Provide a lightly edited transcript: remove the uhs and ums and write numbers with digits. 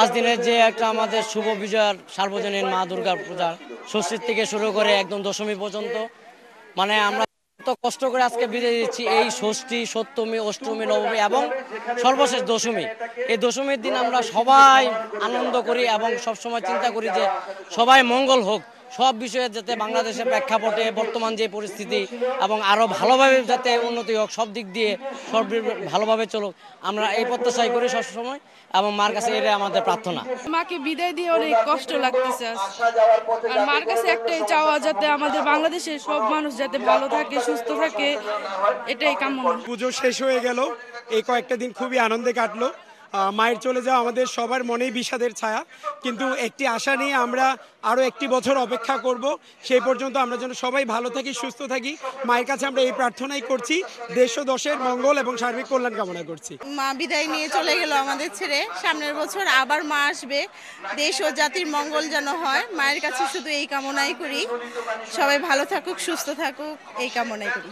5 দিনের যে একটা আমাদের শুভ বিজয়ার সার্বজনীন মা দুর্গার পূজা ষষ্ঠীর থেকে শুরু করে একদম দশমী পর্যন্ত, মানে আমরা তো কষ্ট করে আজকে বিদায় দিচ্ছি এই ষষ্ঠী, সপ্তমী, অষ্টমী, নবমী এবং সর্বশেষ দশমী। এই দশমীর দিন আমরা সবাই আনন্দ করি এবং সবসময় চিন্তা করি যে সবাই মঙ্গল হোক, সব বিষয়ে যাতে বাংলাদেশের প্রেক্ষাপটে বর্তমান যে পরিস্থিতি এবং আরও ভালোভাবে যাতে উন্নতি হোক, সব দিক দিয়ে সব ভালোভাবে চলুক, আমরা এই প্রত্যাশাই করি সবসময় এবং মার কাছে এটা আমাদের প্রার্থনা। মাকে বিদায় দিয়ে অনেক কষ্ট লাগতেছে আর মার কাছে একটাই চাওয়া, যাতে আমাদের বাংলাদেশের সব মানুষ যাতে ভালো থাকে, সুস্থ থাকে, এটাই কামনা। পুজো শেষ হয়ে গেল, এই কয়েকটা দিন খুবই আনন্দে কাটলো। মায়ের চলে যাওয়া আমাদের সবার মনেই বিষাদের ছায়া, কিন্তু একটি আশা নিয়ে আমরা আরও একটি বছর অপেক্ষা করব। সেই পর্যন্ত আমরা যেন সবাই ভালো থাকি, সুস্থ থাকি, মায়ের কাছে আমরা এই প্রার্থনাই করছি। দেশ ও দশের মঙ্গল এবং সার্বিক কল্যাণ কামনা করছি। মা বিদায় নিয়ে চলে গেল আমাদের ছেড়ে, সামনের বছর আবার মা আসবে, দেশ ও জাতির মঙ্গল যেন হয়, মায়ের কাছে শুধু এই কামনাই করি। সবাই ভালো থাকুক, সুস্থ থাকুক, এই কামনাই করি।